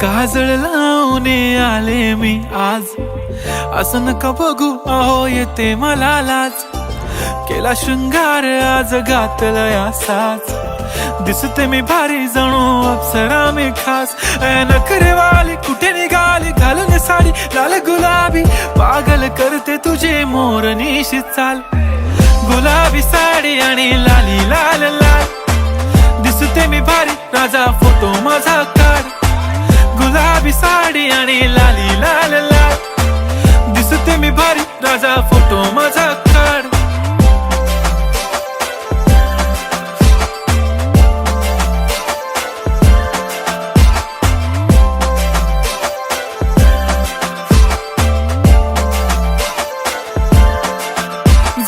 काजळ लावून आले मी आज, असं नका बघू अहो येते मला लाज. केला शृंगार आज घातला साज, दिसते मी भारी जणू अप्सरा मी खास. नखरेवाली कुठे निघाली घालून साडी लाल गुलाबी, पागल करते तुझे मोरनीशी चाल. गुलाबी साडी आणि लाली लाल लाल, दिसते मी भारी राजा फोटो माझा काढ. गुलाबी साडी आणि लाली लाल लाल, दिसते मी भारी राजा फोटो माझा काढ.